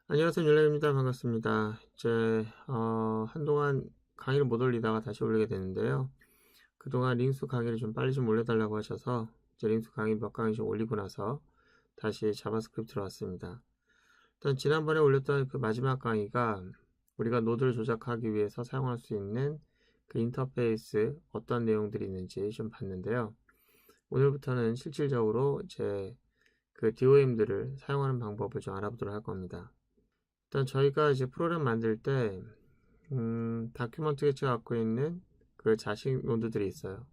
안녕하세요. 율렘입니다. 반갑습니다. 이제 한동안 강의를 못 올리다가 다시 올리게 되는데요. 그동안 링스 강의를 좀 빨리 좀 올려달라고 하셔서 이제 링스 강의 몇 강의 좀 올리고 나서 다시 자바스크립트로 왔습니다. 일단 지난번에 올렸던 그 마지막 강의가 우리가 노드를 조작하기 위해서 사용할 수 있는 그 인터페이스 어떤 내용들이 있는지 좀 봤는데요. 오늘부터는 실질적으로 이제 그 DOM들을 사용하는 방법을 좀 알아보도록 할 겁니다. 일단 저희가 이제 프로그램 만들 때 다큐먼트 개체가 갖고 있는 그 자식 노드들이 있어요.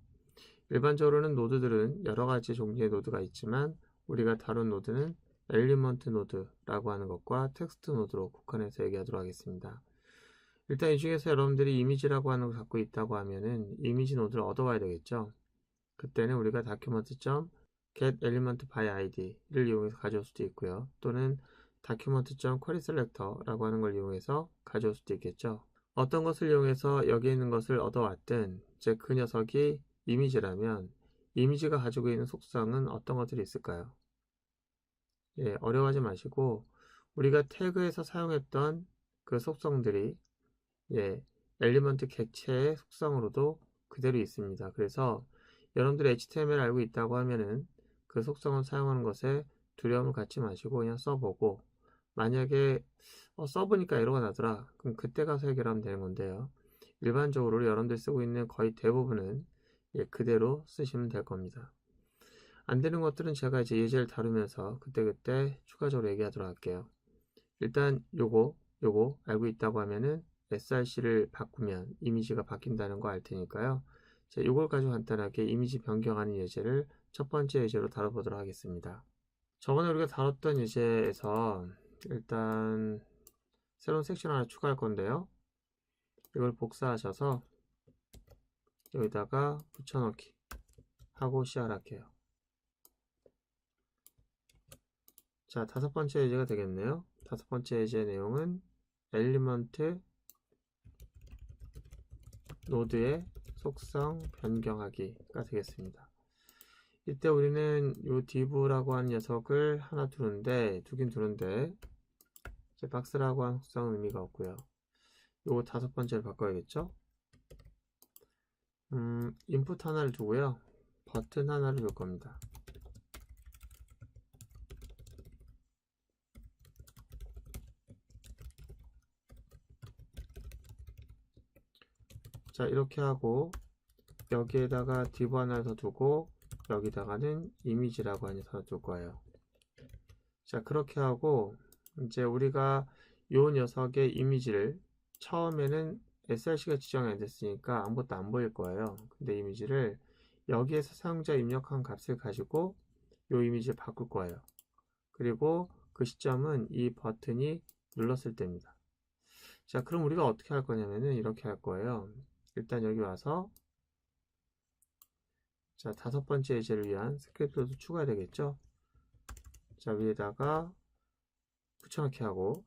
일반적으로는 노드들은 여러 가지 종류의 노드가 있지만 우리가 다룬 노드는 엘리먼트 노드라고 하는 것과 텍스트 노드로 국한해서 얘기하도록 하겠습니다. 일단 이 중에서 여러분들이 이미지라고 하는 걸 갖고 있다고 하면은 이미지 노드를 얻어와야 되겠죠. 그때는 우리가 document.get element by id를 이용해서 가져올 수도 있고요. 또는 document.querySelector라고 하는 걸 이용해서 가져올 수도 있겠죠. 어떤 것을 이용해서 여기 있는 것을 얻어왔든 이제 그 녀석이 이미지라면 이미지가 가지고 있는 속성은 어떤 것들이 있을까요? 예, 어려워하지 마시고 우리가 태그에서 사용했던 그 속성들이 엘리먼트 객체의 속성으로도 그대로 있습니다. 그래서 여러분들이 HTML 알고 있다고 하면은 그 속성을 사용하는 것에 두려움을 갖지 마시고 그냥 써보고 만약에 써보니까 에러가 나더라 그럼 그때 가서 해결하면 되는 건데요. 일반적으로 여러분들 쓰고 있는 거의 대부분은 그대로 쓰시면 될 겁니다. 안 되는 것들은 제가 이제 예제를 다루면서 그때그때 추가적으로 얘기하도록 할게요. 일단 요거 알고 있다고 하면은 src를 바꾸면 이미지가 바뀐다는 거 알 테니까요. 자, 요걸 가지고 간단하게 이미지 변경하는 예제를 첫 번째 예제로 다뤄보도록 하겠습니다. 저번에 우리가 다뤘던 예제에서 일단 새로운 섹션 하나 추가할 건데요. 이걸 복사하셔서 여기다가 붙여넣기 하고 시작할게요. 자, 다섯 번째 예제가 되겠네요. 다섯 번째 예제의 내용은 엘리먼트 노드의 속성 변경하기가 되겠습니다. 이때 우리는 이 div라고 하는 녀석을 하나 두긴 두는데 이제 박스라고 하는 속성은 의미가 없고요. 요거 다섯 번째를 바꿔야겠죠? 인풋 하나를 두고요. 버튼 하나를 둘 겁니다. 자, 이렇게 하고 여기에다가 div 하나를 더 두고 여기다가는 이미지라고 하는 녀석을 둘 거예요. 자, 그렇게 하고 이제 우리가 요 녀석의 이미지를 처음에는 src가 지정이 안 됐으니까 아무것도 안 보일 거예요. 근데 이미지를 여기에서 사용자 입력한 값을 가지고 요 이미지를 바꿀 거예요. 그리고 그 시점은 이 버튼이 눌렀을 때입니다. 자, 그럼 우리가 어떻게 할 거냐면은 이렇게 할 거예요. 일단 여기 와서 자, 다섯 번째 예제를 위한 스크립트도 추가해야 되겠죠. 자, 위에다가 붙여넣기 하고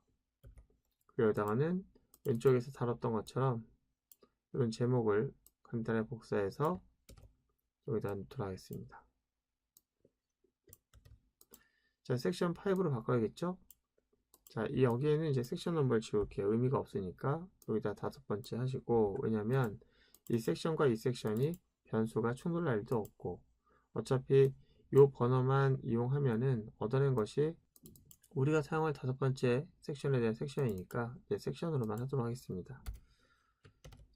그리고 여기다가는 왼쪽에서 다뤘던 것처럼 이런 제목을 간단하게 복사해서 여기다 넣도록 하겠습니다. 자, 섹션 5로 바꿔야겠죠? 자, 여기에는 이제 섹션 넘버를 지울게요. 의미가 없으니까 여기다 다섯 번째 하시고, 왜냐면 이 섹션과 이 섹션이 변수가 충돌할 일도 없고 어차피 이 번호만 이용하면은 얻어낸 것이 우리가 사용할 다섯 번째 섹션에 대한 섹션이니까 섹션으로만 하도록 하겠습니다.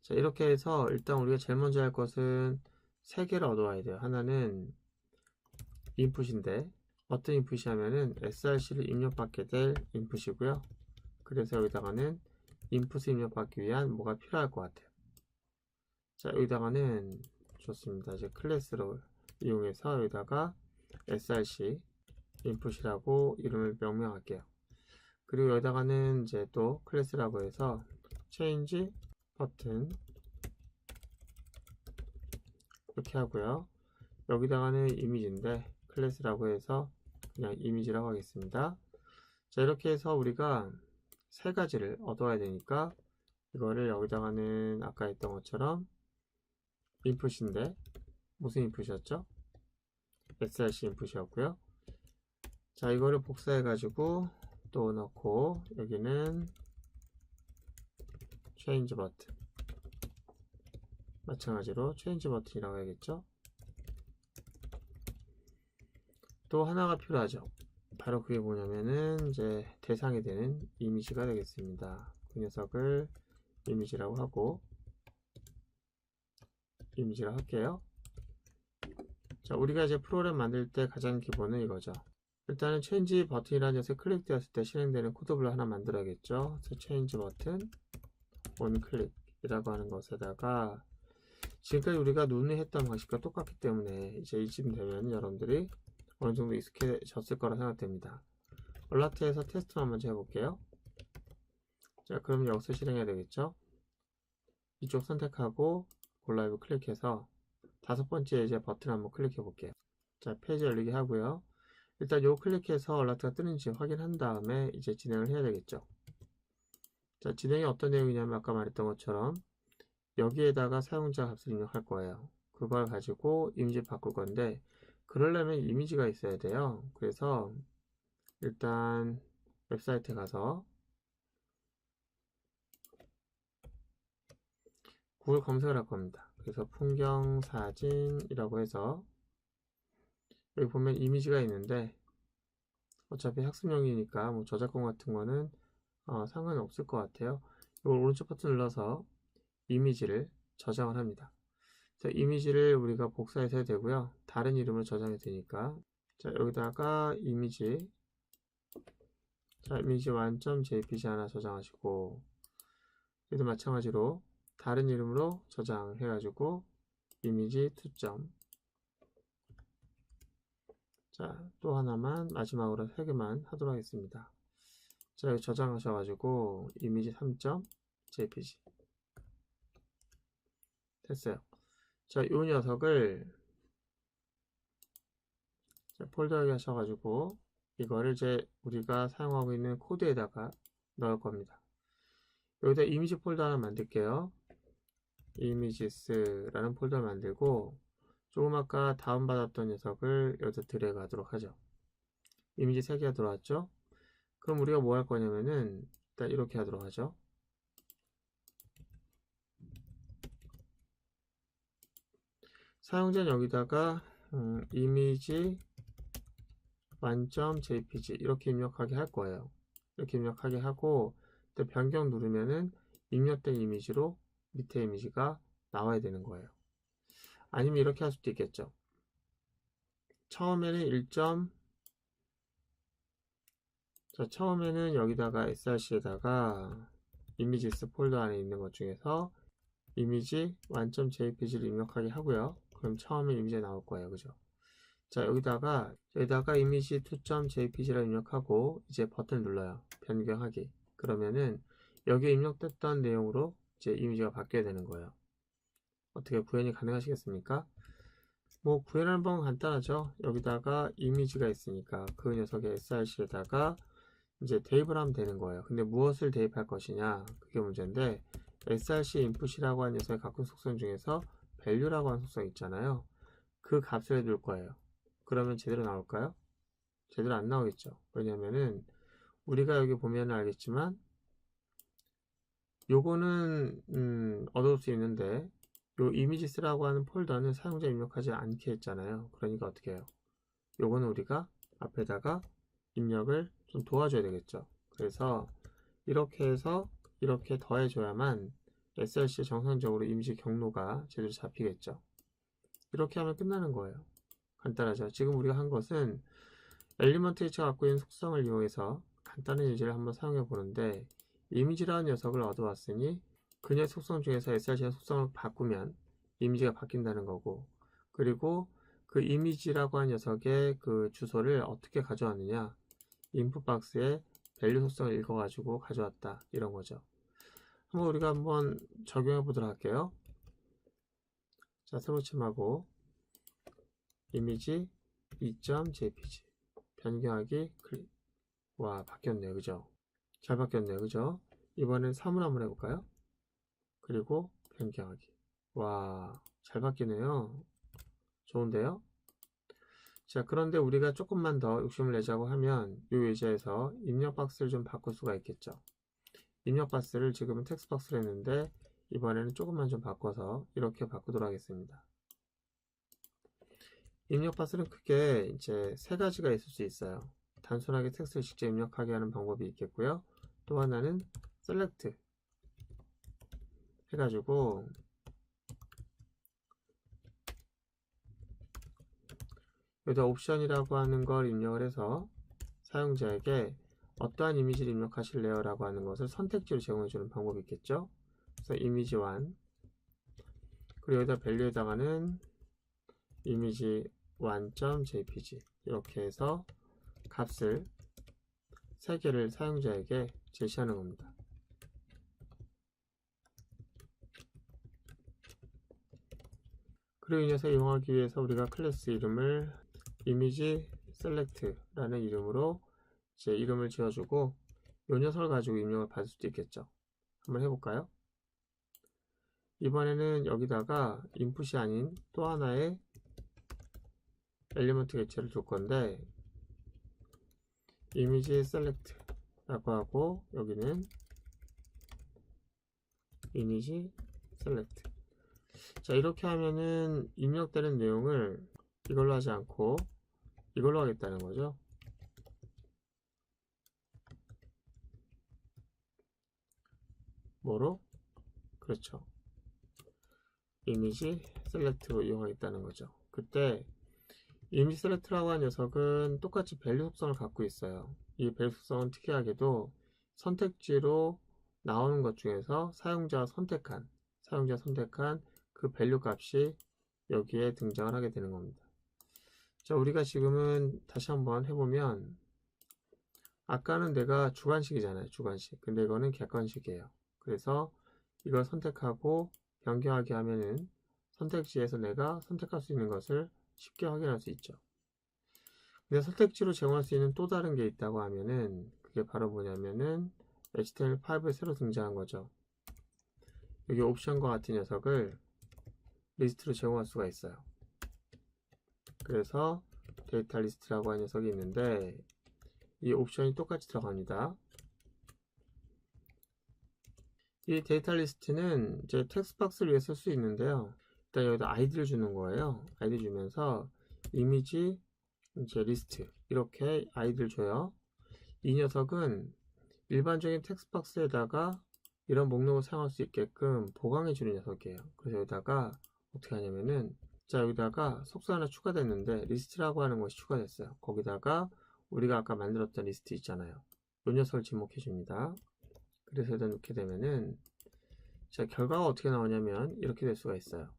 자, 이렇게 해서 일단 우리가 제일 먼저 할 것은 세 개를 얻어와야 돼요. 하나는 인풋인데 어떤 인풋이 하면은 src를 입력받게 될 인풋이고요. 그래서 여기다가는 인풋을 입력받기 위한 뭐가 필요할 것 같아요. 자, 여기다가는 좋습니다. 이제 클래스를 이용해서 여기다가 src 인풋이라고 이름을 명명할게요. 그리고 여기다가는 이제 또 클래스라고 해서 change 버튼 이렇게 하고요. 여기다가는 이미지인데 클래스라고 해서 그냥 이미지라고 하겠습니다. 자, 이렇게 해서 우리가 세 가지를 얻어야 되니까 이거를 여기다가는 아까 했던 것처럼 인풋인데 무슨 인풋이었죠? src 인풋이었고요. 자, 이거를 복사해 가지고 또 넣고 여기는 change 버튼, 마찬가지로 change 버튼이라고 해야겠죠. 또 하나가 필요하죠. 바로 그게 뭐냐면은 이제 대상이 되는 이미지가 되겠습니다. 그 녀석을 이미지라고 하고 이미지라고 할게요. 자, 우리가 이제 프로그램 만들 때 가장 기본은 이거죠. 일단은 change 버튼이라는 녀석이 클릭되었을 때 실행되는 코드블록 하나 만들어야겠죠. 그래서 change 버튼 on click이라고 하는 것에다가 지금까지 우리가 논의했던 방식과 똑같기 때문에 이제 이쯤 되면 여러분들이 어느 정도 익숙해졌을 거라 생각됩니다. 얼라트에서 테스트만 먼저 해볼게요. 자, 그럼 여기서 실행해야 되겠죠. 이쪽 선택하고 골라이브 클릭해서 5번째 이제 버튼 한번 클릭해 볼게요. 자, 페이지 열리게 하고요. 일단 요 클릭해서 얼라트가 뜨는지 확인한 다음에 이제 진행을 해야 되겠죠. 자, 진행이 어떤 내용이냐면 아까 말했던 것처럼 여기에다가 사용자 값을 입력할 거예요. 그걸 가지고 이미지 바꿀 건데 그러려면 이미지가 있어야 돼요. 그래서 일단 웹사이트에 가서 구글 검색을 할 겁니다. 그래서 풍경사진이라고 해서 여기 보면 이미지가 있는데 어차피 학습용이니까 뭐 저작권 같은 거는 상관이 없을 것 같아요. 이걸 오른쪽 버튼 눌러서 이미지를 저장을 합니다. 자, 이미지를 우리가 복사해서 해도 되고요. 다른 이름으로 저장이 되니까 자, 여기다가 이미지 자, 이미지 1.jpg 하나 저장하시고 여기도 마찬가지로 다른 이름으로 저장해가지고 이미지 2. 자, 또 하나만 마지막으로 3개만 하도록 하겠습니다. 자, 여기 저장하셔가지고 이미지 3.jpg 됐어요. 자, 이 녀석을 자, 폴더에 하셔가지고 이거를 이제 우리가 사용하고 있는 코드에다가 넣을 겁니다. 여기다 이미지 폴더 하나 만들게요. 이미지스라는 폴더를 만들고 조금 아까 다운받았던 녀석을 여기다 드래그 하도록 하죠. 이미지 3개가 들어왔죠. 그럼 우리가 뭐 할 거냐면은 일단 이렇게 하도록 하죠. 사용자는 여기다가 이미지 1.jpg 이렇게 입력하게 할 거예요. 이렇게 입력하게 하고 또 변경 누르면은 입력된 이미지로 밑에 이미지가 나와야 되는 거예요. 아니면 이렇게 할 수도 있겠죠. 처음에는 자, 처음에는 여기다가 src에다가 이미지스 폴더 안에 있는 것 중에서 이미지 1.jpg를 입력하게 하고요. 그럼 처음에 이미지가 나올 거예요. 그죠? 자, 여기다가 이미지 2.jpg를 입력하고 이제 버튼을 눌러요. 변경하기. 그러면은 여기에 입력됐던 내용으로 이제 이미지가 바뀌어야 되는 거예요. 어떻게 구현이 가능하시겠습니까? 뭐 구현하는 방법은 간단하죠. 여기다가 이미지가 있으니까 그 녀석의 src에다가 이제 대입을 하면 되는 거예요. 근데 무엇을 대입할 것이냐 그게 문제인데 src input이라고 하는 녀석의 갖고 있는 속성 중에서 value라고 하는 속성 있잖아요. 그 값을 해둘 거예요. 그러면 제대로 나올까요? 제대로 안 나오겠죠. 왜냐면은 우리가 여기 보면 알겠지만 요거는 얻을 수 있는데 요 이미지스라고 하는 폴더는 사용자 입력하지 않게 했잖아요. 그러니까 어떻게 해요? 요거는 우리가 앞에다가 입력을 좀 도와줘야 되겠죠. 그래서 이렇게 해서 이렇게 더해줘야만 src 정상적으로 이미지 경로가 제대로 잡히겠죠. 이렇게 하면 끝나는 거예요. 간단하죠. 지금 우리가 한 것은 엘리먼트 H가 갖고 있는 속성을 이용해서 간단한 예제를 한번 사용해 보는데 이미지라는 녀석을 얻어왔으니 그녀의 속성 중에서 src의 속성을 바꾸면 이미지가 바뀐다는 거고 그리고 그 이미지라고 하는 녀석의 그 주소를 어떻게 가져왔느냐 인풋 박스에 밸류 속성을 읽어가지고 가져왔다 이런 거죠. 우리가 한번 적용해 보도록 할게요. 자, 세로침하고 이미지 2.jpg 변경하기 클릭. 와, 바뀌었네요. 그죠? 잘 바뀌었네요. 그죠? 이번엔 3을 한번 해볼까요? 그리고 변경하기. 와, 잘 바뀌네요. 좋은데요? 자, 그런데 우리가 조금만 더 욕심을 내자고 하면 이 예제에서 입력 박스를 좀 바꿀 수가 있겠죠. 입력 박스를 지금은 텍스트 박스로 했는데 이번에는 조금만 좀 바꿔서 이렇게 바꾸도록 하겠습니다. 입력 박스는 크게 이제 세 가지가 있을 수 있어요. 단순하게 텍스트를 직접 입력하게 하는 방법이 있겠고요. 또 하나는 셀렉트 해가지고 여기다 옵션이라고 하는 걸 입력을 해서 사용자에게 어떠한 이미지를 입력하실래요? 라고 하는 것을 선택지로 제공해주는 방법이 있겠죠. 그래서 이미지 1 그리고 여기다 밸류에다가는 이미지 1.jpg 이렇게 해서 값을 3개를 사용자에게 제시하는 겁니다. 그리고 이 녀석 이용하기 위해서 우리가 클래스 이름을 이미지 셀렉트라는 이름으로 이제 이름을 지어주고 이 녀석을 가지고 입력을 받을 수도 있겠죠. 한번 해볼까요? 이번에는 여기다가 인풋이 아닌 또 하나의 엘리먼트 객체를 줄 건데 이미지 셀렉트 라고 하고 여기는 이미지 셀렉트. 자, 이렇게 하면은 입력되는 내용을 이걸로 하지 않고 이걸로 하겠다는 거죠. 뭐로? 그렇죠. 이미지 셀렉트로 이용하겠다는 거죠. 그때 이미지 셀렉트라고 하는 녀석은 똑같이 밸류 속성을 갖고 있어요. 이 밸류 속성은 특이하게도 선택지로 나오는 것 중에서 사용자가 선택한 그 밸류 값이 여기에 등장을 하게 되는 겁니다. 자, 우리가 지금은 다시 한번 해보면 아까는 내가 주관식이잖아요. 주관식. 근데 이거는 객관식이에요. 그래서 이걸 선택하고 변경하게 하면은 선택지에서 내가 선택할 수 있는 것을 쉽게 확인할 수 있죠. 근데 선택지로 제공할 수 있는 또 다른 게 있다고 하면은 그게 바로 뭐냐면은 HTML5에 새로 등장한 거죠. 여기 옵션과 같은 녀석을 리스트로 제공할 수가 있어요. 그래서 데이터 리스트라고 하는 녀석이 있는데 이 옵션이 똑같이 들어갑니다. 이 데이터 리스트는 이제 텍스트 박스를 위해 쓸 수 있는데요. 일단 여기다 아이디를 주는 거예요. 아이디 주면서 이미지 이제 리스트 이렇게 아이디를 줘요. 이 녀석은 일반적인 텍스트 박스에다가 이런 목록을 사용할 수 있게끔 보강해 주는 녀석이에요. 그래서 여기다가 어떻게 하냐면은 자, 여기다가 속성 하나 추가됐는데 리스트라고 하는 것이 추가됐어요. 거기다가 우리가 아까 만들었던 리스트 있잖아요. 이 녀석을 지목해 줍니다. 그래서 여기다 넣게 되면은 자, 결과가 어떻게 나오냐면 이렇게 될 수가 있어요.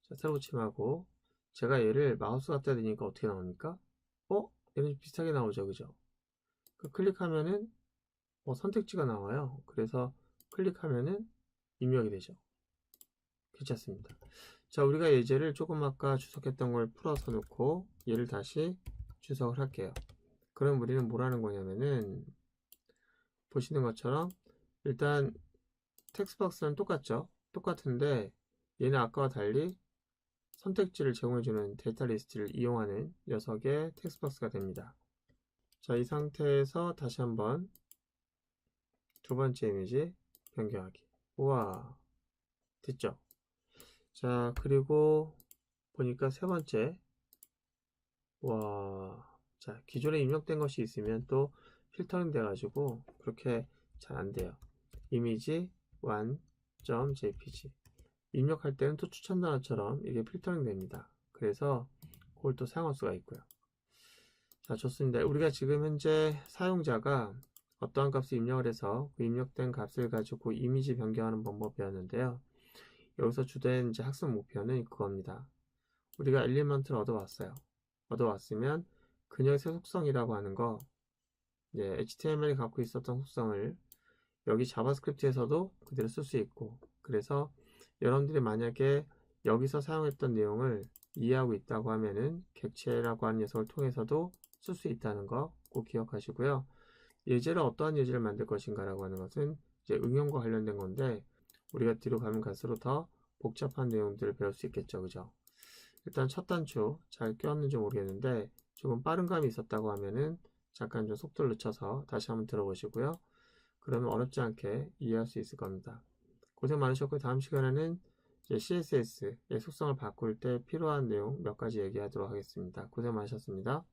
자, 새로 붙임하고 제가 얘를 마우스 갖다 대니까 어떻게 나옵니까? 얘는 비슷하게 나오죠, 그죠? 클릭하면은 선택지가 나와요. 그래서 클릭하면은 입력이 되죠. 괜찮습니다. 자, 우리가 예제를 조금 아까 주석했던 걸 풀어서 놓고 얘를 다시 주석을 할게요. 그럼 우리는 뭘 하는 거냐면은 보시는 것처럼 일단 텍스트 박스는 똑같죠. 똑같은데 얘는 아까와 달리 선택지를 제공해주는 데이터 리스트를 이용하는 녀석의 텍스트 박스가 됩니다. 자, 이 상태에서 다시 한번 두 번째 이미지 변경하기. 우와, 됐죠? 자, 그리고 보니까 세 번째. 와, 자, 기존에 입력된 것이 있으면 또 필터링 돼가지고 그렇게 잘 안 돼요. 이미지 1.jpg 입력할 때는 또 추천 단어처럼 이게 필터링 됩니다. 그래서 그걸 또 사용할 수가 있고요. 자, 좋습니다. 우리가 지금 현재 사용자가 어떠한 값을 입력을 해서 그 입력된 값을 가지고 이미지 변경하는 방법이었는데요. 여기서 주된 이제 학습 목표는 그겁니다. 우리가 엘리먼트를 얻어왔어요. 얻어왔으면 그 녀석의 속성이라고 하는 거, HTML이 갖고 있었던 속성을 여기 자바스크립트에서도 그대로 쓸 수 있고, 그래서 여러분들이 만약에 여기서 사용했던 내용을 이해하고 있다고 하면은 객체라고 하는 녀석을 통해서도 쓸 수 있다는 거 꼭 기억하시고요. 예제를 어떠한 예제를 만들 것인가 라고 하는 것은 이제 응용과 관련된 건데 우리가 뒤로 가면 갈수록 더 복잡한 내용들을 배울 수 있겠죠. 그죠? 일단 첫 단추 잘 껴왔는지 모르겠는데 조금 빠른 감이 있었다고 하면은 잠깐 좀 속도를 늦춰서 다시 한번 들어보시고요. 그러면 어렵지 않게 이해할 수 있을 겁니다. 고생 많으셨고 다음 시간에는 이제 CSS의 속성을 바꿀 때 필요한 내용 몇 가지 얘기하도록 하겠습니다. 고생 많으셨습니다.